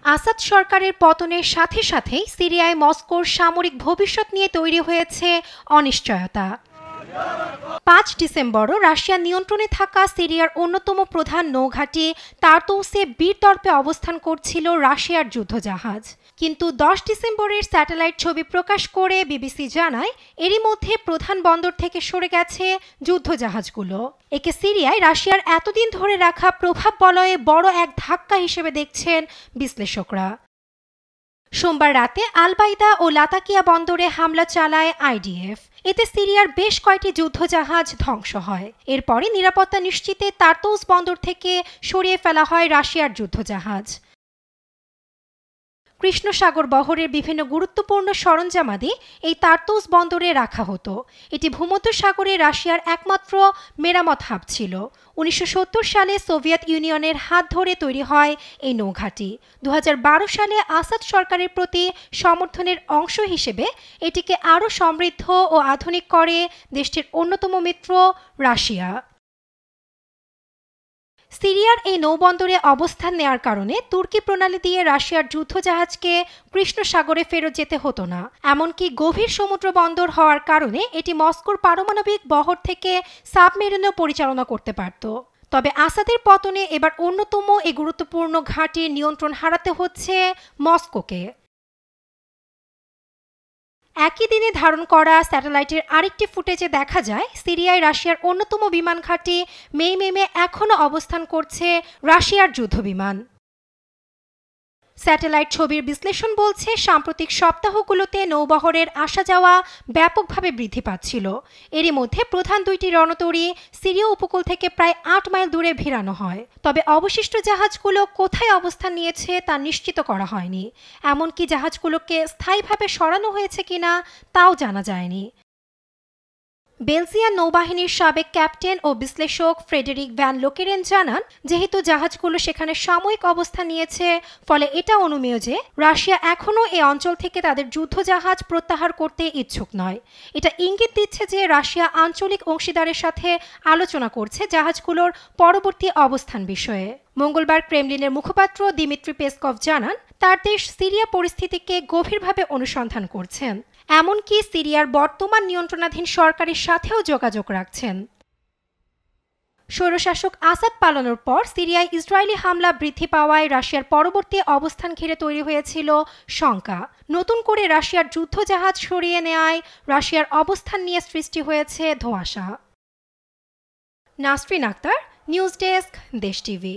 আসাদ সরকারের পতনের সাথে সাথেই সিরিয়ায় মস্কোর সামরিক ভবিষ্যৎ নিয়ে তৈরি হয়েছে অনিশ্চয়তা। ৫ ডিসেম্বরও রাশিয়ার নিয়ন্ত্রণে থাকা সিরিয়ার অন্যতম প্রধান নৌঘাঁটি তারতৌসে বীরতর্পে অবস্থান করছিল রাশিয়ার যুদ্ধজাহাজ। কিন্তু ১০ ডিসেম্বরের স্যাটেলাইট ছবি প্রকাশ করে বিবিসি জানায়, এরই মধ্যে প্রধান বন্দর থেকে সরে গেছে যুদ্ধজাহাজগুলো। একে সিরিয়ায় রাশিয়ার এতদিন ধরে রাখা প্রভাব বলয়ে বড় এক ধাক্কা হিসেবে দেখছেন বিশ্লেষকরা। সোমবার রাতে আল-বাইদা ও লাতাকিয়া বন্দরে হামলা চালায় আইডিএফ। এতে সিরিয়ার বেশ কয়েকটি যুদ্ধজাহাজ ধ্বংস হয়। এরপরে নিরাপত্তা নিশ্চিতে তারতৌস বন্দর থেকে সরিয়ে ফেলা হয় রাশিয়ার যুদ্ধজাহাজ। কৃষ্ণ সাগর বহরের বিভিন্ন গুরুত্বপূর্ণ সরঞ্জামাদি এই তারতৌস বন্দরে রাখা হতো। এটি ভূমধ্যসাগরে রাশিয়ার একমাত্র মেরামত হাব ছিল। ১৯৭০ সালে সোভিয়েত ইউনিয়নের হাত ধরে তৈরি হয় এই নৌঘাঁটি। ২০১২ সালে আসাদ সরকারের প্রতি সমর্থনের অংশ হিসেবে এটিকে আরও সমৃদ্ধ ও আধুনিক করে দেশটির অন্যতম মিত্র রাশিয়া। সিরিয়ার এই নৌবন্দরে অবস্থান নেয়ার কারণে তুর্কি প্রণালী দিয়ে রাশিয়ার যুদ্ধজাহাজকে কৃষ্ণ সাগরে ফেরত যেতে হতো না। এমনকি গভীর সমুদ্র বন্দর হওয়ার কারণে এটি মস্কোর পারমাণবিক বহর থেকে সাবমেরিনও পরিচালনা করতে পারত। তবে আসাদের পতনে এবার অন্যতম এই গুরুত্বপূর্ণ ঘাঁটির নিয়ন্ত্রণ হারাতে হচ্ছে মস্কোকে। একই দিনে ধারণ করা স্যাটেলাইটের আরেকটি ফুটেজে দেখা যায়, সিরিয়ায় রাশিয়ার অন্যতম বিমান ঘাঁটি মেইমেমে এখনও অবস্থান করছে রাশিয়ার যুদ্ধবিমান। স্যাটেলাইট ছবির বিশ্লেষণ বলছে, সাম্প্রতিক সপ্তাহগুলোতে নৌবহরের আসা যাওয়া ব্যাপকভাবে বৃদ্ধি পাচ্ছিল। এরই মধ্যে প্রধান দুইটি রণতরী সিরীয় উপকূল থেকে প্রায় ৮ মাইল দূরে ভিড়ানো হয়। তবে অবশিষ্ট জাহাজগুলো কোথায় অবস্থান নিয়েছে তা নিশ্চিত করা হয়নি। এমনকি জাহাজগুলোকে স্থায়ীভাবে সরানো হয়েছে কিনা তাও জানা যায়নি। বেলজিয়ান নৌবাহিনীর সাবেক ক্যাপ্টেন ও বিশ্লেষক ফ্রেডেরিক ভ্যান লোকেরেন জানান, যেহেতু জাহাজগুলো সেখানে সাময়িক অবস্থান নিয়েছে, ফলে এটা অনুমেয় যে রাশিয়া এখনও এ অঞ্চল থেকে তাদের যুদ্ধজাহাজ প্রত্যাহার করতে ইচ্ছুক নয়। এটা ইঙ্গিত দিচ্ছে যে রাশিয়া আঞ্চলিক অংশীদারের সাথে আলোচনা করছে জাহাজগুলোর পরবর্তী অবস্থান বিষয়ে। মঙ্গলবার ক্রেমলিনের মুখপাত্র দিমিত্রি পেসকভ জানান, তার দেশ সিরিয়া পরিস্থিতিকে গভীরভাবে অনুসন্ধান করছেন। এমনকি সিরিয়ার বর্তমান নিয়ন্ত্রণাধীন সরকারের সাথেও যোগাযোগ রাখছেন। স্বৈরশাসক আসাদ পালানোর পর সিরিয়ায় ইসরায়েলি হামলা বৃদ্ধি পাওয়ায় রাশিয়ার পরবর্তী অবস্থান ঘিরে তৈরি হয়েছিল শঙ্কা। নতুন করে রাশিয়ার যুদ্ধজাহাজ সরিয়ে নেয়ায় রাশিয়ার অবস্থান নিয়ে সৃষ্টি হয়েছে ধোঁয়াশা। নাসরিন আক্তার, নিউজ ডেস্ক, দেশ টিভি।